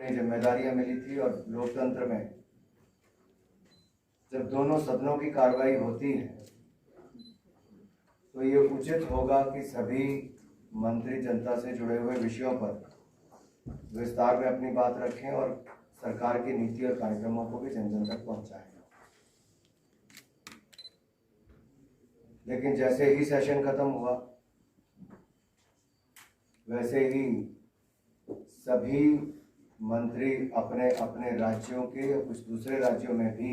अपनी जिम्मेदारियां मिली थी और लोकतंत्र में जब दोनों सदनों की कार्रवाई होती है तो ये उचित होगा कि सभी मंत्री जनता से जुड़े हुए विषयों पर विस्तार में अपनी बात रखें और सरकार की नीति और कार्यक्रमों को भी जन जन तक पहुंचाएं। लेकिन जैसे ही सेशन खत्म हुआ वैसे ही सभी मंत्री अपने अपने राज्यों के या कुछ दूसरे राज्यों में भी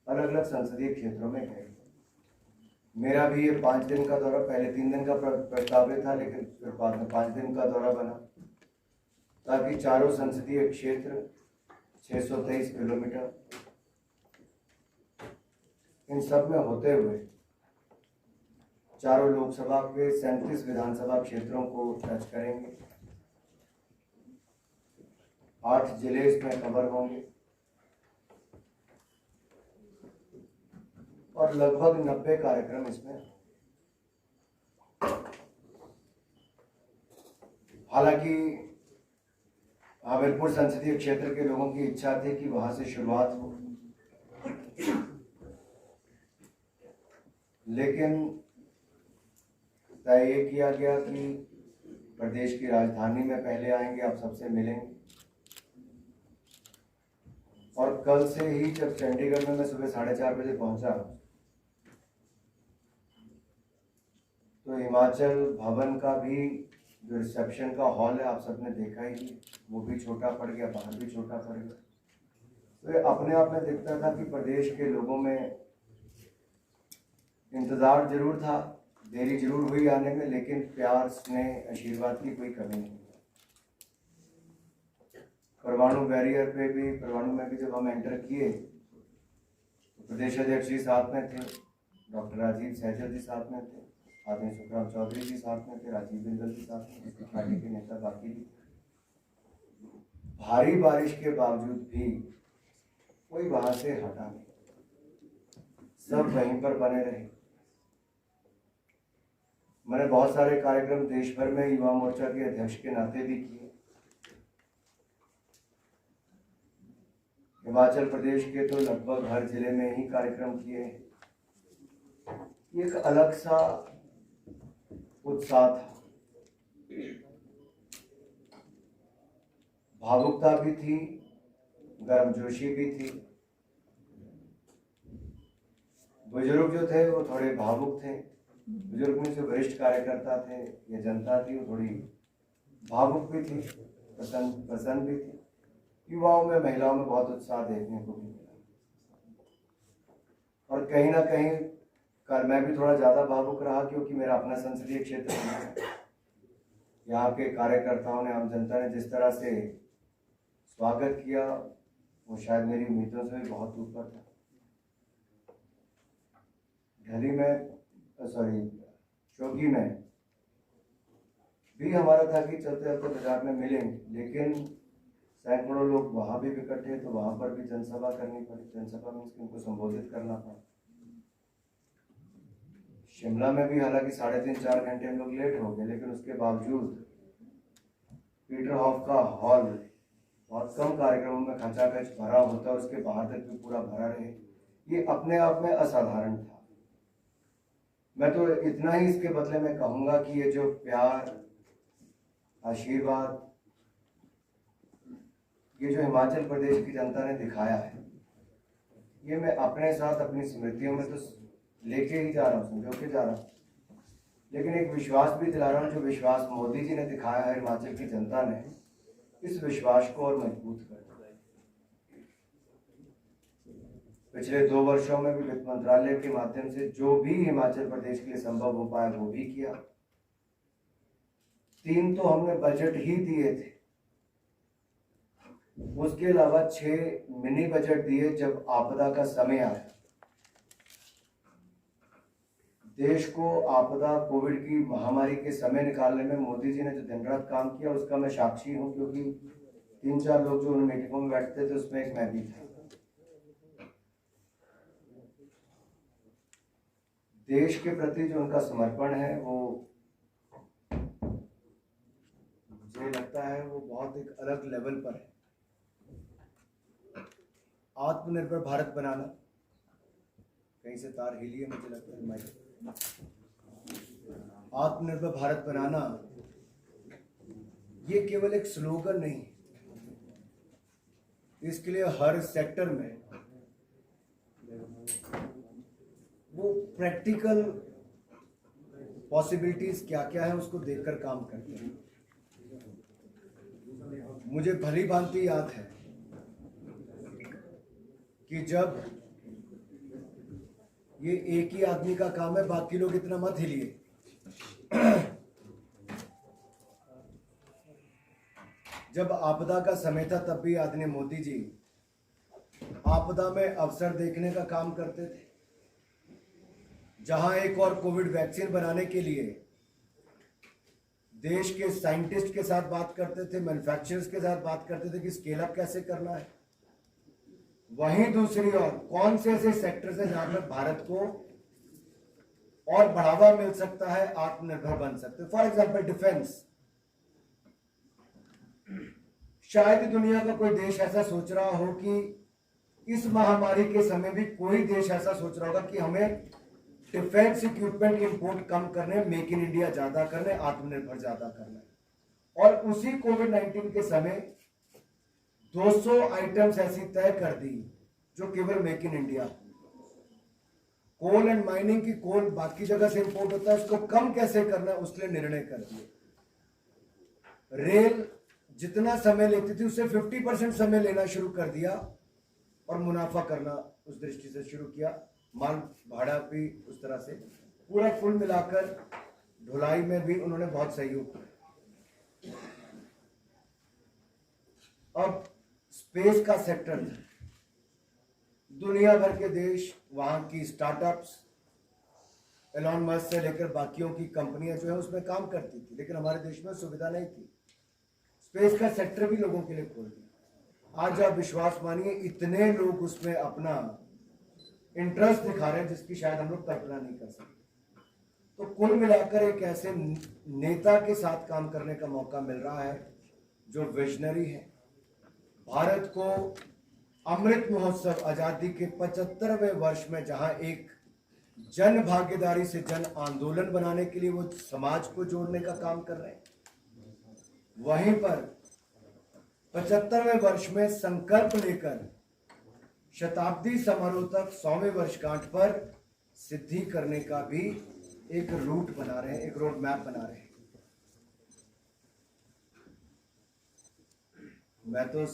अलग अलग संसदीय क्षेत्रों में गए। मेरा भी ये 5 दिन का दौरा, पहले 3 दिन का प्रस्तावित था, लेकिन फिर बाद में 5 दिन का दौरा बना, ताकि चारों संसदीय क्षेत्र 623 किलोमीटर इन सब में होते हुए चारों लोकसभा के 37 विधानसभा क्षेत्रों को टच करेंगे। 8 जिले इसमें कवर होंगे और लगभग 90 कार्यक्रम इसमें। हालांकि हमीरपुर संसदीय क्षेत्र के लोगों की इच्छा थी कि वहां से शुरुआत हो, लेकिन तय ये किया गया कि प्रदेश की राजधानी में पहले आएंगे, आप सबसे मिलेंगे। और कल से ही जब चंडीगढ़ में मैं सुबह 4:30 बजे पहुंचा तो हिमाचल भवन का भी जो रिसेप्शन का हॉल है, आप सबने देखा ही, वो भी छोटा पड़ गया, बाहर भी छोटा पड़ गया। तो ये अपने आप में दिखता था कि प्रदेश के लोगों में इंतजार जरूर था, देरी जरूर हुई आने में, लेकिन प्यार, स्नेह, आशीर्वाद की कोई कमी नहीं। परमाणु बैरियर पे भी, परमाणु में भी जब हम एंटर किए तो प्रदेश अध्यक्ष जी साथ में थे, डॉक्टर राजीव सहजल जी साथ में थे, आदरणीय सुखराम चौधरी जी साथ में थे, राजीव बिंदल जी साथ में, जिसकी पार्टी के नेता बाकी भी। भारी बारिश के बावजूद भी कोई वहां से हटा नहीं, सब वहीं पर बने रहे। मैंने बहुत सारे कार्यक्रम देश भर में युवा मोर्चा के अध्यक्ष के नाते भी किए। हिमाचल प्रदेश के तो लगभग हर जिले में ही कार्यक्रम किए। एक अलग सा उत्साह था, भावुकता भी थी, गर्मजोशी भी थी। बुजुर्ग जो थे वो थोड़े भावुक थे, बुजुर्ग में जो वरिष्ठ कार्यकर्ता थे या जनता थी वो थोड़ी भावुक भी थी, प्रसन्न भी थी। युवाओं में, महिलाओं में बहुत उत्साह देखने को भी मिला। और कहीं ना कहीं कल मैं भी थोड़ा ज़्यादा भावुक रहा, क्योंकि मेरा अपना संसदीय क्षेत्र है। यहाँ के कार्यकर्ताओं ने, आम जनता ने जिस तरह से स्वागत किया वो शायद मेरी उम्मीदों से भी बहुत ऊपर था। दिल्ली में, चौकी में भी हमारा था कि चलते चलते बाजार में मिलेंगे, लेकिन सैकड़ों लोग वहां भी इकट्ठे, तो वहां पर भी जनसभा करनी पड़ी। जनसभा में उनको संबोधित करना पड़ा। शिमला में भी हालांकि 3.5-4 घंटे हम लोग लेट हो गए, लेकिन उसके बावजूद पीटर हॉफ का हॉल बहुत कम कार्यक्रमों में खचाखच भरा होता, उसके बाहर तक भी पूरा भरा रहे, ये अपने आप में असाधारण था। मैं तो इतना ही इसके बदले में कहूंगा कि ये जो प्यार, आशीर्वाद, ये जो हिमाचल प्रदेश की जनता ने दिखाया है, ये मैं अपने साथ अपनी स्मृतियों में तो लेके ही जा रहा हूँ, समझो के जा रहा हूँ, लेकिन एक विश्वास भी दिला रहा हूँ। जो विश्वास मोदी जी ने दिखाया है हिमाचल की जनता ने, इस विश्वास को और मजबूत कर दिया। पिछले 2 वर्षों में भी वित्त मंत्रालय के माध्यम से जो भी हिमाचल प्रदेश के लिए संभव हो पाया वो भी किया। 3 तो हमने बजट ही दिए थे, उसके अलावा 6 मिनी बजट दिए जब आपदा का समय आया। देश को आपदा, कोविड की महामारी के समय निकालने में मोदी जी ने जो दिन रात काम किया, उसका मैं साक्षी हूं, क्योंकि 3-4 लोग जो उन मीटिंगों में बैठते थे उसमें एक मैं भी था। देश के प्रति जो उनका समर्पण है वो मुझे लगता है वो बहुत एक अलग लेवल पर है। आत्मनिर्भर भारत बनाना, कहीं से तार हिली है मुझे लगता है माइक। आत्मनिर्भर भारत बनाना ये केवल एक स्लोगन नहीं, इसके लिए हर सेक्टर में वो प्रैक्टिकल पॉसिबिलिटीज क्या क्या है उसको देखकर काम करते हैं। मुझे भली भांति याद है कि जब ये एक ही आदमी का काम है, बाकी लोग इतना मत हिलिए, जब आपदा का समय था तब भी आदरणीय मोदी जी आपदा में अवसर देखने का काम करते थे। जहां एक और कोविड वैक्सीन बनाने के लिए देश के साइंटिस्ट के साथ बात करते थे, मैन्युफैक्चरर्स के साथ बात करते थे कि स्केल अप कैसे करना है, वहीं दूसरी ओर कौन से ऐसे सेक्टर्स हैं जहां पर भारत को और बढ़ावा मिल सकता है, आत्मनिर्भर बन सकते हैं। For example defence. शायद दुनिया का कोई देश ऐसा सोच रहा हो कि इस महामारी के समय भी कोई देश ऐसा सोच रहा होगा कि हमें डिफेंस इक्विपमेंट इंपोर्ट कम करने, मेक इन इंडिया ज्यादा करने, आत्मनिर्भर ज्यादा करना। और उसी कोविड-19 के समय 200 आइटम्स ऐसी तय कर दी जो केवल make in India. Coal and mining की कोल बाकी जगह से इंपोर्ट होता है, उसको कम कैसे करना है उसके लिए निर्णय कर दिए। रेल जितना समय लेती थी उससे 50% समय लेना शुरू कर दिया और मुनाफा करना उस दृष्टि से शुरू किया। माल भाड़ा भी उस तरह से पूरा कुल मिलाकर ढुलाई में भी उन्होंने बहुत सहयोग किया। अब स्पेस का सेक्टर, दुनिया भर के देश, वहां की स्टार्टअप्स, एलॉन मस्क से लेकर बाकियों की कंपनियां जो है उसमें काम करती थी, लेकिन हमारे देश में सुविधा नहीं थी। स्पेस का सेक्टर भी लोगों के लिए खोल दिया। आज आप विश्वास मानिए इतने लोग उसमें अपना इंटरेस्ट दिखा रहे हैं जिसकी शायद हम लोग कल्पना नहीं कर सकते। तो कुल मिलाकर एक ऐसे नेता के साथ काम करने का मौका मिल रहा है जो विजनरी है। भारत को अमृत महोत्सव आजादी के 75वें वर्ष में जहां एक जन भागीदारी से जन आंदोलन बनाने के लिए वो समाज को जोड़ने का काम कर रहे हैं, वहीं पर 75वें वर्ष में संकल्प लेकर शताब्दी समारोह तक 100वें वर्षगांठ पर सिद्धि करने का भी एक रूट बना रहे हैं, एक रोड मैप बना रहे हैं। मैं तो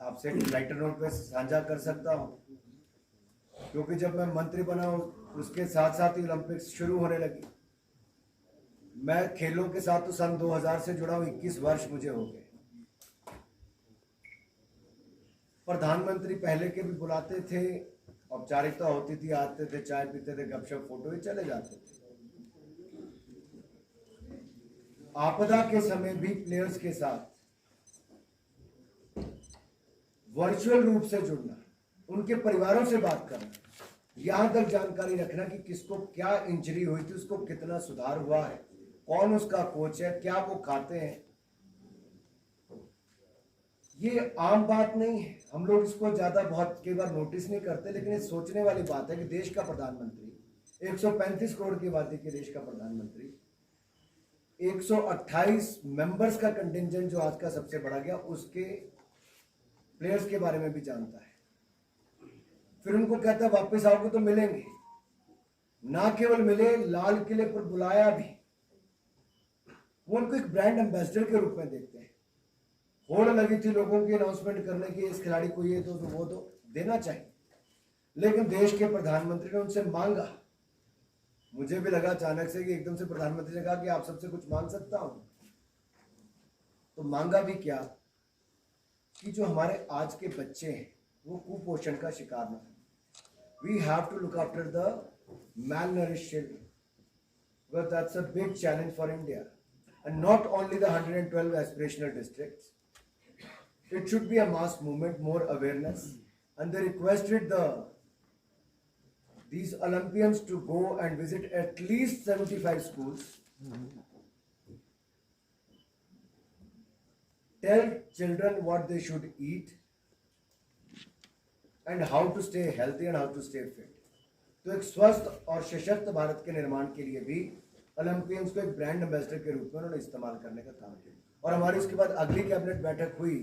आपसे लाइटर नोट पे साझा कर सकता हूं, क्योंकि जब मैं मंत्री बना उसके साथ साथ ही ओलंपिक्स शुरू होने लगी। मैं खेलों के साथ तो सन 2000 से जुड़ा हूं, 21 वर्ष मुझे हो गए। प्रधानमंत्री पहले के भी बुलाते थे, औपचारिकता होती थी, आते थे, चाय पीते थे, गपशप, फोटो ही चले जाते थे। आपदा के समय भी प्लेयर्स के साथ वर्चुअल रूप से जुड़ना, उनके परिवारों से बात करना, यहां तक जानकारी रखना कि किसको क्या इंजरी हुई थी, उसको कितना सुधार हुआ है, कौन उसका कोच है, क्या वो खाते हैं। ये आम बात नहीं है, हम लोग इसको ज्यादा बहुत कई बार नोटिस नहीं करते, लेकिन ये सोचने वाली बात है कि देश का प्रधानमंत्री, 135 करोड़ की आबादी के देश का प्रधानमंत्री, 128 मेंबर्स का कंटिंजेंट जो आज का सबसे बड़ा गया, उसके प्लेयर्स के बारे में भी जानता है। फिर उनको कहता है वापस आओगे तो मिलेंगे, ना केवल मिले, लाल किले पर बुलाया भी। वो उनको एक ब्रांड एम्बेसडर के रूप में देखते हैं। होड़ लगी थी लोगों की अनाउंसमेंट करने की, इस खिलाड़ी को ये दो तो वो दो, देना चाहिए, लेकिन देश के प्रधानमंत्री ने उनसे मांगा। मुझे भी लगा अचानक से कि एकदम से प्रधानमंत्री ने कहा कि आप सबसे कुछ मांग सकता हूं, तो मांगा भी क्या कि जो हमारे आज के बच्चे हैं वो कुपोषण का शिकार न हो। We have to look after the malnourished children, because that's a big challenge for India, and not only the 112 aspirational districts. It should be a mass movement, more awareness, and they requested these Olympians to go and visit at least 75 schools. Tell children what they should eat, and how to stay healthy and how to stay fit. तो एक स्वस्थ और सशक्त भारत के निर्माण के लिए भी ओलंपियंस को एक ब्रांड एम्बेसडर के रूप में उन्होंने इस्तेमाल करने का काम किया। और हमारी उसके बाद अगली कैबिनेट बैठक हुई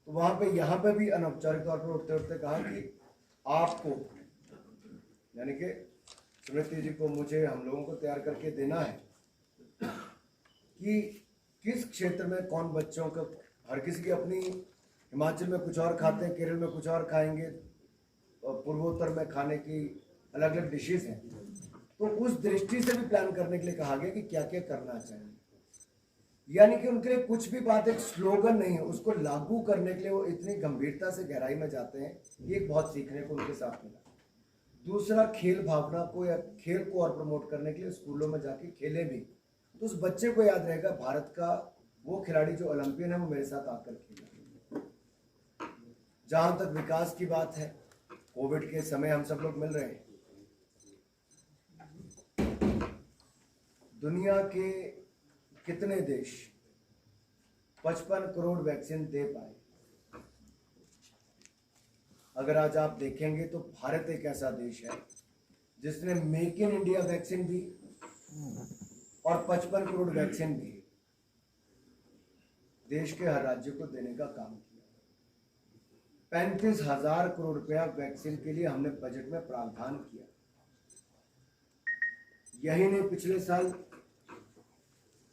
तो वहां पे यहाँ पे भी अनौपचारिक तौर पर उठते उठते कहा कि आपको यानी कि स्मृति जी को, मुझे, हम लोगों को तैयार करके देना है कि किस क्षेत्र में कौन बच्चों का, हर किसी की अपनी, हिमाचल में कुछ और खाते हैं, केरल में कुछ और खाएंगे, पूर्वोत्तर में खाने की अलग अलग डिशेस हैं। तो उस दृष्टि से भी प्लान करने के लिए कहा गया कि क्या क्या करना चाहिए। यानी कि उनके लिए कुछ भी बात एक स्लोगन नहीं है, उसको लागू करने के लिए वो इतनी गंभीरता से गहराई में जाते हैं। ये बहुत सीखने को उनके साथ मिला। दूसरा, खेल भावना को या खेल को और प्रमोट करने के लिए स्कूलों में जाके खेले भी, तो उस बच्चे को याद रहेगा भारत का वो खिलाड़ी जो ओलंपियन है वो मेरे साथ आकर खेला। जहां तक विकास की बात है, कोविड के समय हम सब लोग मिल रहे हैं, दुनिया के कितने देश 55 करोड़ वैक्सीन दे पाए। अगर आज आप देखेंगे तो भारत एक ऐसा देश है जिसने मेक इन इंडिया वैक्सीन भी और 55 करोड़ वैक्सीन भी देश के हर राज्य को देने का काम किया। 35,000 करोड़ रुपया वैक्सीन के लिए हमने बजट में प्रावधान किया। यही नहीं, पिछले साल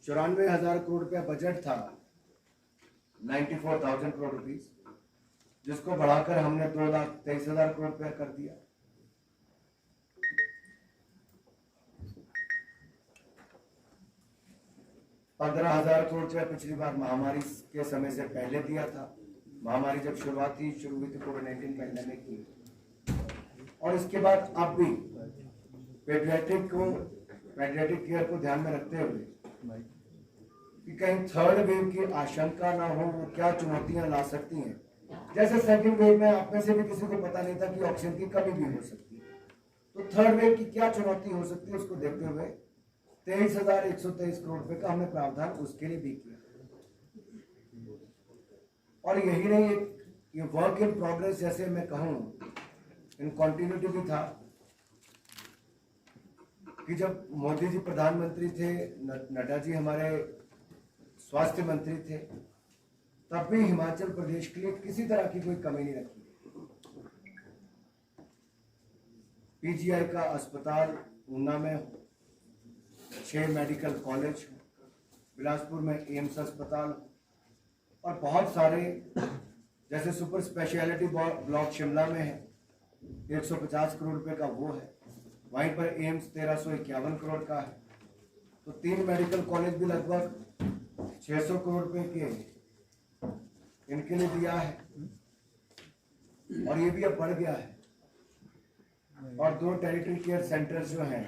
94,000 करोड़ रुपया बजट था, 94,000 करोड़ रुपीस, जिसको बढ़ाकर हमने 2,23,000 करोड़ रुपया कर दिया। $15,000 करोड़ रुपया पिछली बार महामारी के समय से पहले दिया था। महामारी जब शुरू हुई थी कोविड-19 पैंडेमिक की, और इसके बाद अब भी पेडियाट्रिक केयर को ध्यान में रखते हुए कि कहीं थर्ड वेव की आशंका ना हो, वो क्या चुनौतियां ला सकती हैं। जैसे सेकंड वेव में आप में से भी किसी को पता नहीं था कि ऑक्सीजन की कमी भी हो सकती है, तो थर्ड वेव की क्या चुनौती हो सकती है, उसको देखते हुए 23,123 करोड़ रुपए का हमने प्रावधान उसके लिए भी किया। और यही नहीं, ये वर्क इन प्रोग्रेस, जैसे मैं कहूं, इन कॉन्टिन्यूटी भी था कि जब मोदी जी प्रधानमंत्री थे, नड्डा जी हमारे स्वास्थ्य मंत्री थे, तब भी हिमाचल प्रदेश के लिए किसी तरह की कोई कमी नहीं रखी। पीजीआई का अस्पताल ऊना में, 6 मेडिकल कॉलेज, बिलासपुर में एम्स अस्पताल, और बहुत सारे, जैसे सुपर स्पेशलिटी ब्लॉक शिमला में है, 150 करोड़ रुपए का वो है, वहीं पर एम्स 1351 करोड़ का है। तो 3 मेडिकल कॉलेज भी लगभग 600 करोड़ रुपए के इनके लिए दिया है, और ये भी अब बढ़ गया है। और 2 टेरिटरी केयर सेंटर्स जो हैं,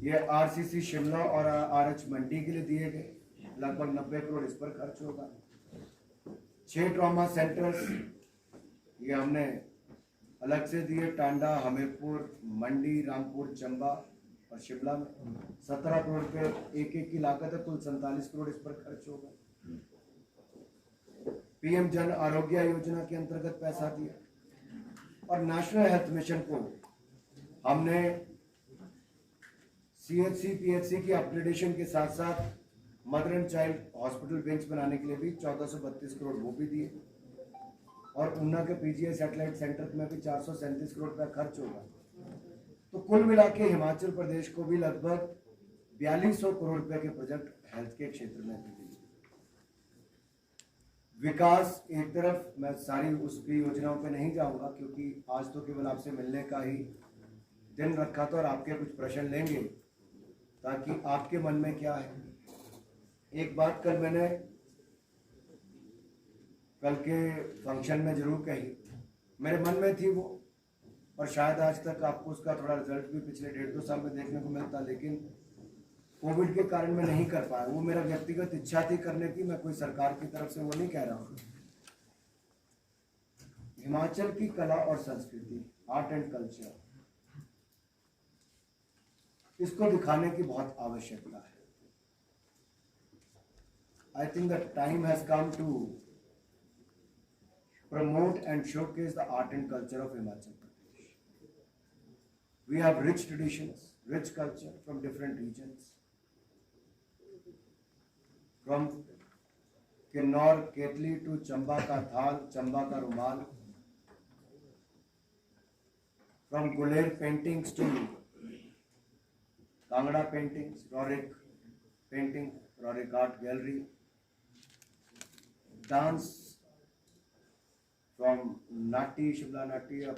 ये आरसीसी शिमला और आरएच मंडी के लिए दिए गए, लगभग 90 करोड़ इस पर खर्च होगा। 6 ट्रॉमा सेंटर्स ये हमने अलग से दिए, टांडा, हमीरपुर, मंडी, रामपुर, चंबा और शिमला में 17 करोड़ रुपए एक की लागत है, कुल 47 करोड़ इस पर खर्च होगा। पीएम जन आरोग्य योजना के अंतर्गत पैसा दिया, और नेशनल हेल्थ मिशन को हमने सीएचसी पीएचसी की अपग्रेडेशन के साथ साथ mother and child hospital bench बनाने के लिए भी 1432 करोड़ वो भी दिए, और ऊना के पीजीआई सैटेलाइट सेंटर में भी 437 करोड़ रुपया खर्च होगा। तो कुल मिला के हिमाचल प्रदेश को भी लगभग 4200 करोड़ रुपए के प्रोजेक्ट हेल्थ के क्षेत्र में भी दिए। विकास एक तरफ, मैं सारी उसकी योजनाओं पे नहीं जाऊंगा क्योंकि आज तो केवल आपसे मिलने का ही दिन रखा था, और आपके कुछ प्रश्न लेंगे ताकि आपके मन में क्या है। एक बात कल मैंने कल के फंक्शन में जरूर कही, मेरे मन में थी वो, और शायद आज तक आपको उसका थोड़ा रिजल्ट भी पिछले 1.5-2 साल में देखने को मिलता, लेकिन कोविड के कारण मैं नहीं कर पाया। वो मेरा व्यक्तिगत इच्छा थी करने की, मैं कोई सरकार की तरफ से वो नहीं कह रहा हूँ। हिमाचल की कला और संस्कृति, आर्ट एंड कल्चर, इसको दिखाने की बहुत आवश्यकता है। I think the time has come to promote and showcase the art and culture of Himachal Pradesh. We have rich traditions, rich culture from different regions. From Kinnaur केतली to चंबा का थाल, चंबा का रुमाल. From Guler paintings to Kangra paintings, Rorik painting, Rorik art gallery. Dance from नाटी, शिमला नाटी और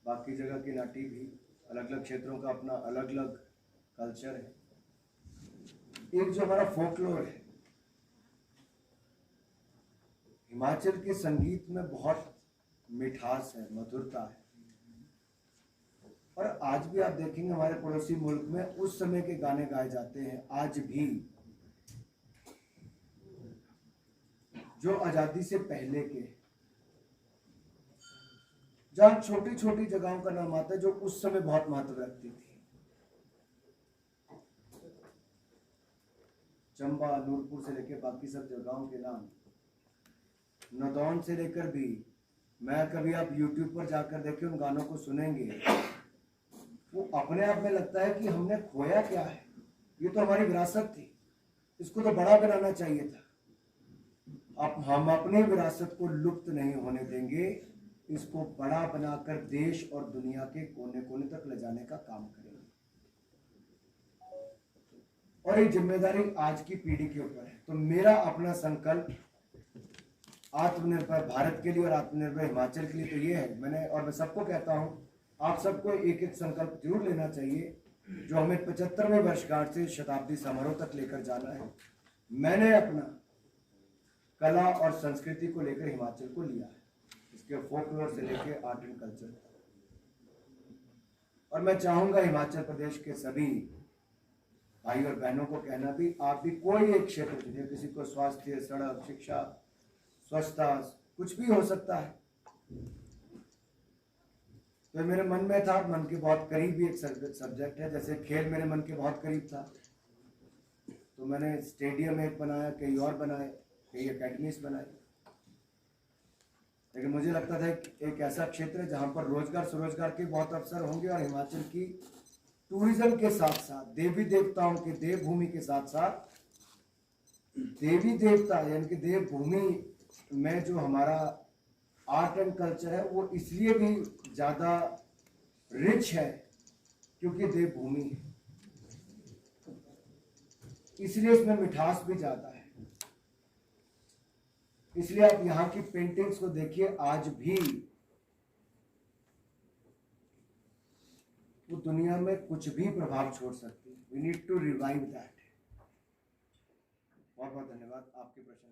बाकी जगह की नाटी भी, अलग अलग क्षेत्रों का अपना अलग अलग कल्चर है. एक जो हमारा फोकलोर है, हिमाचल के संगीत में बहुत मिठास है, मधुरता है. और आज भी आप देखेंगे हमारे पड़ोसी मुल्क में उस समय के गाने गाए जाते हैं आज भी, जो आजादी से पहले के, जहां छोटी छोटी जगहों का नाम आता है जो उस समय बहुत महत्व रखती थी. चंबा, नूरपुर से लेकर बाकी सब जगहों के नाम, नदौन से लेकर भी, मैं कभी आप YouTube पर जाकर देखें उन गानों को सुनेंगे, वो अपने आप में लगता है कि हमने खोया क्या है. ये तो हमारी विरासत थी, इसको तो बड़ा बनाना चाहिए था. अब हम अपनी विरासत को लुप्त नहीं होने देंगे, इसको बड़ा बनाकर देश और दुनिया के कोने कोने तक ले जाने का काम करेंगे. और ये जिम्मेदारी आज की पीढ़ी के ऊपर है. तो मेरा अपना संकल्प आत्मनिर्भर भारत के लिए और आत्मनिर्भर हिमाचल के लिए तो ये है. मैं सबको कहता हूँ, आप सबको एक एक संकल्प जरूर लेना चाहिए जो हमें 75वें वर्षगांठ से शताब्दी समारोह तक लेकर जाना है. मैंने अपना कला और संस्कृति को लेकर हिमाचल को लिया है, इसके फोकलोर से लेकर आर्ट एंड कल्चर. और मैं चाहूंगा हिमाचल प्रदेश के सभी भाई और बहनों को कहना भी, आप भी कोई एक क्षेत्र चुनिए, किसी को स्वास्थ्य, सड़क, शिक्षा, स्वच्छता, कुछ भी हो सकता है. तो मेरे मन में था, मन के बहुत करीब भी एक सब्जेक्ट है. जैसे खेल मेरे मन के बहुत करीब था, तो मैंने स्टेडियम एक बनाया, कई और बनाए, कई एकेडमीज बनाई. लेकिन मुझे लगता था एक ऐसा क्षेत्र है जहाँ पर रोजगार स्वरोजगार के बहुत अवसर होंगे और हिमाचल की टूरिज्म के साथ साथ देवी देवताओं के देवभूमि के साथ साथ देवी देवता यानी कि देवभूमि में जो हमारा आर्ट एंड कल्चर है वो इसलिए भी ज़्यादा रिच है क्योंकि देवभूमि है, इसलिए इसमें मिठास भी ज़्यादा है. इसलिए आप यहाँ की पेंटिंग्स को देखिए, आज भी वो दुनिया में कुछ भी प्रभाव छोड़ सकती है. We need to revive that. बहुत बहुत धन्यवाद आपके प्रश्न.